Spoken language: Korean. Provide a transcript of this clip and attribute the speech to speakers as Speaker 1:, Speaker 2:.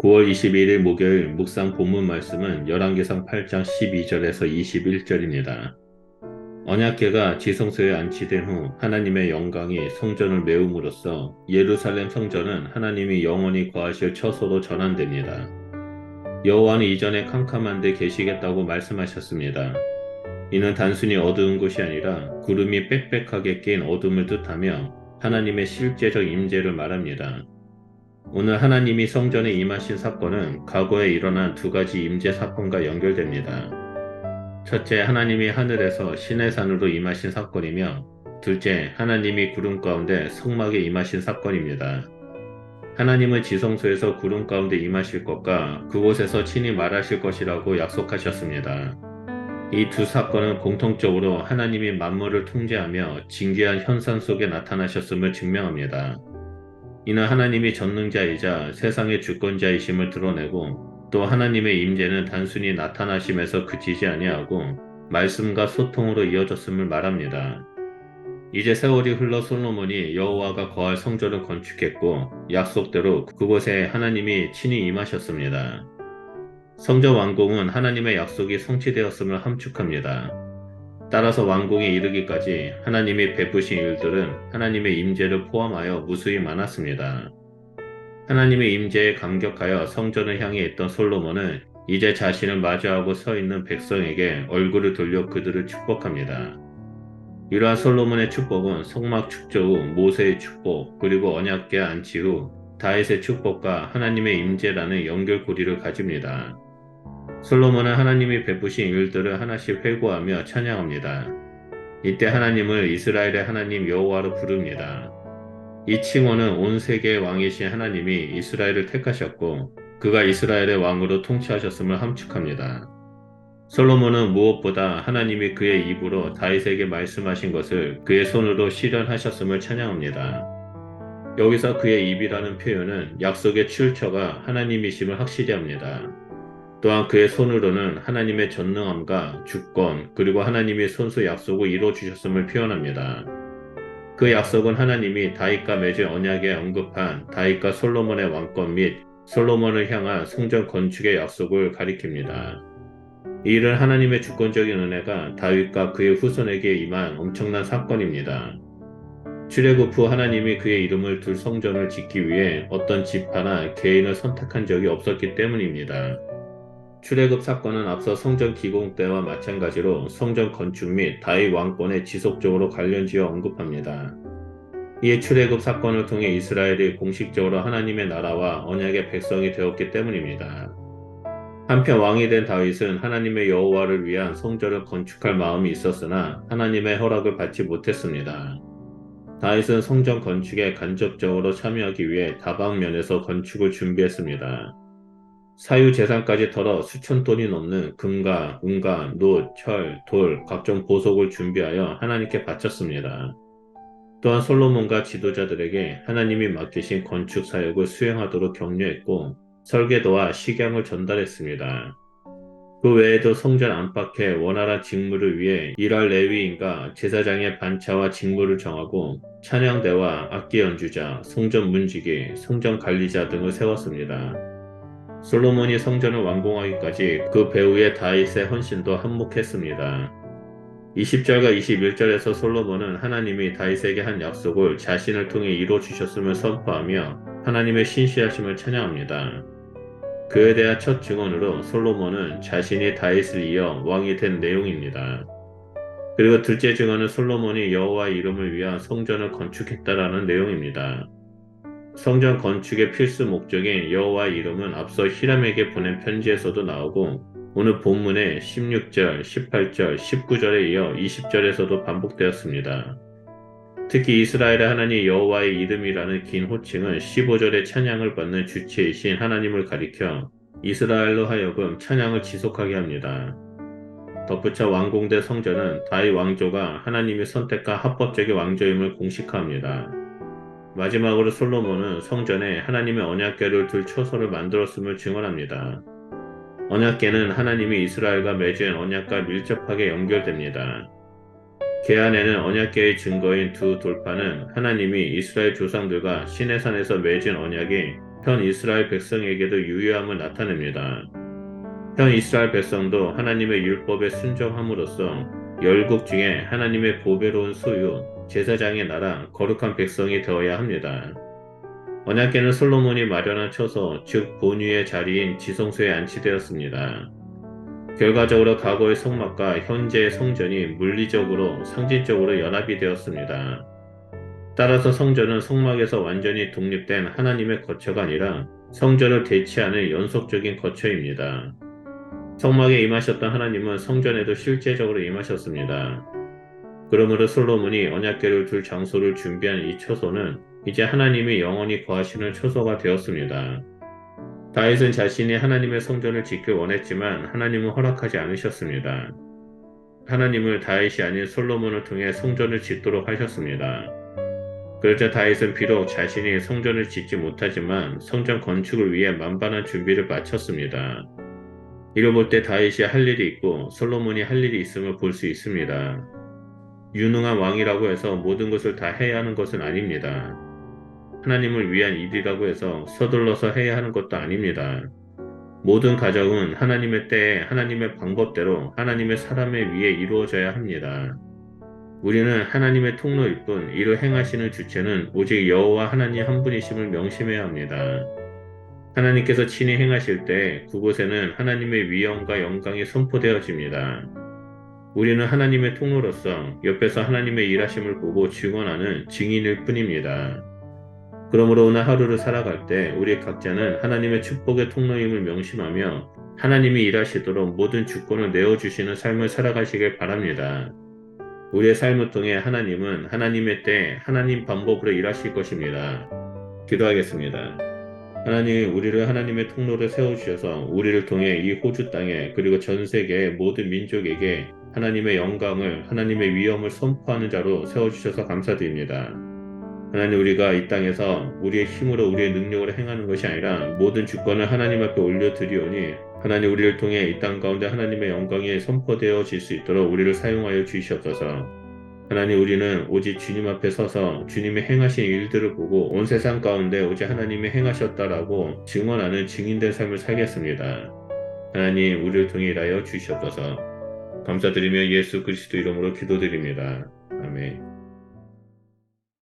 Speaker 1: 9월 21일 목요일 묵상 본문 말씀은 열왕기상 8장 12절에서 21절입니다. 언약궤가 지성소에 안치된 후 하나님의 영광이 성전을 메움으로써 예루살렘 성전은 하나님이 영원히 거하실 처소로 전환됩니다. 여호와는 이전에 캄캄한 데 계시겠다고 말씀하셨습니다. 이는 단순히 어두운 곳이 아니라 구름이 빽빽하게 낀 어둠을 뜻하며 하나님의 실제적 임재를 말합니다. 오늘 하나님이 성전에 임하신 사건은 과거에 일어난 두 가지 임재 사건과 연결됩니다. 첫째, 하나님이 하늘에서 시내산으로 임하신 사건이며, 둘째, 하나님이 구름 가운데 성막에 임하신 사건입니다. 하나님은 지성소에서 구름 가운데 임하실 것과 그곳에서 친히 말하실 것이라고 약속하셨습니다. 이 두 사건은 공통적으로 하나님이 만물을 통제하며 진귀한 현상 속에 나타나셨음을 증명합니다. 이는 하나님이 전능자이자 세상의 주권자이심을 드러내고 또 하나님의 임재는 단순히 나타나심에서 그치지 아니하고 말씀과 소통으로 이어졌음을 말합니다. 이제 세월이 흘러 솔로몬이 여호와가 거할 성전을 건축했고 약속대로 그곳에 하나님이 친히 임하셨습니다. 성전 완공은 하나님의 약속이 성취되었음을 함축합니다. 따라서 완공에 이르기까지 하나님이 베푸신 일들은 하나님의 임재를 포함하여 무수히 많았습니다. 하나님의 임재에 감격하여 성전을 향해 있던 솔로몬은 이제 자신을 마주하고 서 있는 백성에게 얼굴을 돌려 그들을 축복합니다. 이러한 솔로몬의 축복은 성막 축조 후 모세의 축복 그리고 언약궤 안치 후 다윗의 축복과 하나님의 임재라는 연결고리를 가집니다. 솔로몬은 하나님이 베푸신 일들을 하나씩 회고하며 찬양합니다. 이때 하나님을 이스라엘의 하나님 여호와로 부릅니다. 이 칭호는 온 세계의 왕이신 하나님이 이스라엘을 택하셨고 그가 이스라엘의 왕으로 통치하셨음을 함축합니다. 솔로몬은 무엇보다 하나님이 그의 입으로 다윗에게 말씀하신 것을 그의 손으로 실현하셨음을 찬양합니다. 여기서 그의 입이라는 표현은 약속의 출처가 하나님이심을 확실히 합니다. 또한 그의 손으로는 하나님의 전능함과 주권 그리고 하나님의 손수 약속을 이루어 주셨음을 표현합니다. 그 약속은 하나님이 다윗과 맺은 언약에 언급한 다윗과 솔로몬의 왕권 및 솔로몬을 향한 성전 건축의 약속을 가리킵니다. 이 일은 하나님의 주권적인 은혜가 다윗과 그의 후손에게 임한 엄청난 사건입니다. 출애굽 후 하나님이 그의 이름을 둘 성전을 짓기 위해 어떤 지파나 개인을 선택한 적이 없었기 때문입니다. 출애굽 사건은 앞서 성전 기공 때와 마찬가지로 성전 건축 및 다윗 왕권에 지속적으로 관련지어 언급합니다. 이에 출애굽 사건을 통해 이스라엘이 공식적으로 하나님의 나라와 언약의 백성이 되었기 때문입니다. 한편 왕이 된 다윗은 하나님의 여호와를 위한 성전을 건축할 마음이 있었으나 하나님의 허락을 받지 못했습니다. 다윗은 성전 건축에 간접적으로 참여하기 위해 다방면에서 건축을 준비했습니다. 사유재산까지 털어 수천 톤이 넘는 금과 은과 놋, 철, 돌, 각종 보석을 준비하여 하나님께 바쳤습니다. 또한 솔로몬과 지도자들에게 하나님이 맡기신 건축 사역을 수행하도록 격려했고 설계도와 식양을 전달했습니다. 그 외에도 성전 안팎의 원활한 직무를 위해 일할 레위인과 제사장의 반차와 직무를 정하고 찬양대와 악기 연주자, 성전 문지기, 성전 관리자 등을 세웠습니다. 솔로몬이 성전을 완공하기까지 그 배후에 다윗의 헌신도 한몫했습니다. 20절과 21절에서 솔로몬은 하나님이 다윗에게 한 약속을 자신을 통해 이루어 주셨음을 선포하며 하나님의 신실하심을 찬양합니다. 그에 대한 첫 증언으로 솔로몬은 자신이 다윗을 이어 왕이 된 내용입니다. 그리고 둘째 증언은 솔로몬이 여호와의 이름을 위한 성전을 건축했다라는 내용입니다. 성전 건축의 필수 목적인 여호와의 이름은 앞서 히람에게 보낸 편지에서도 나오고 오늘 본문의 16절, 18절, 19절에 이어 20절에서도 반복되었습니다. 특히 이스라엘의 하나님 여호와의 이름이라는 긴 호칭은 15절의 찬양을 받는 주체이신 하나님을 가리켜 이스라엘로 하여금 찬양을 지속하게 합니다. 덧붙여 완공된 성전은 다윗 왕조가 하나님이 선택한 합법적인 왕조임을 공식화합니다. 마지막으로 솔로몬은 성전에 하나님의 언약궤를 둘 처소를 만들었음을 증언합니다. 언약궤는 하나님이 이스라엘과 맺은 언약과 밀접하게 연결됩니다. 궤 안에는 언약궤의 증거인 두 돌판은 하나님이 이스라엘 조상들과 시내산에서 맺은 언약이 현 이스라엘 백성에게도 유효함을 나타냅니다. 현 이스라엘 백성도 하나님의 율법에 순종함으로써 열국 중에 하나님의 보배로운 소유, 제사장의 나라, 거룩한 백성이 되어야 합니다. 언약궤는 솔로몬이 마련한 처소, 즉 본위의 자리인 지성소에 안치되었습니다. 결과적으로 과거의 성막과 현재의 성전이 물리적으로, 상징적으로 연합이 되었습니다. 따라서 성전은 성막에서 완전히 독립된 하나님의 거처가 아니라 성전을 대치하는 연속적인 거처입니다. 성막에 임하셨던 하나님은 성전에도 실제적으로 임하셨습니다. 그러므로 솔로몬이 언약궤를 둘 장소를 준비한 이 처소는 이제 하나님이 영원히 거하시는 처소가 되었습니다. 다윗은 자신이 하나님의 성전을 짓길 원했지만 하나님은 허락하지 않으셨습니다. 하나님을 다윗이 아닌 솔로몬을 통해 성전을 짓도록 하셨습니다. 그러자 다윗은 비록 자신이 성전을 짓지 못하지만 성전 건축을 위해 만반한 준비를 마쳤습니다. 이를 볼 때 다윗이 할 일이 있고 솔로몬이 할 일이 있음을 볼 수 있습니다. 유능한 왕이라고 해서 모든 것을 다 해야 하는 것은 아닙니다. 하나님을 위한 일이라고 해서 서둘러서 해야 하는 것도 아닙니다. 모든 가정은 하나님의 때에 하나님의 방법대로 하나님의 사람에 의해 이루어져야 합니다. 우리는 하나님의 통로일 뿐 이를 행하시는 주체는 오직 여호와 하나님 한 분이심을 명심해야 합니다. 하나님께서 친히 행하실 때 그곳에는 하나님의 위엄과 영광이 선포되어집니다. 우리는 하나님의 통로로서 옆에서 하나님의 일하심을 보고 증언하는 증인일 뿐입니다. 그러므로 오늘 하루를 살아갈 때 우리 각자는 하나님의 축복의 통로임을 명심하며 하나님이 일하시도록 모든 주권을 내어주시는 삶을 살아가시길 바랍니다. 우리의 삶을 통해 하나님은 하나님의 때 하나님 방법으로 일하실 것입니다. 기도하겠습니다. 하나님, 우리를 하나님의 통로를 세워주셔서 우리를 통해 이 호주 땅에 그리고 전 세계의 모든 민족에게 하나님의 영광을, 하나님의 위엄을 선포하는 자로 세워주셔서 감사드립니다. 하나님, 우리가 이 땅에서 우리의 힘으로 우리의 능력으로 행하는 것이 아니라 모든 주권을 하나님 앞에 올려드리오니 하나님, 우리를 통해 이 땅 가운데 하나님의 영광이 선포되어질 수 있도록 우리를 사용하여 주시옵소서. 하나님, 우리는 오직 주님 앞에 서서 주님이 행하신 일들을 보고 온 세상 가운데 오직 하나님이 행하셨다라고 증언하는 증인된 삶을 살겠습니다. 하나님, 우리를 통해 일하여 주시옵소서. 감사드리며 예수 그리스도 이름으로 기도드립니다. 아멘.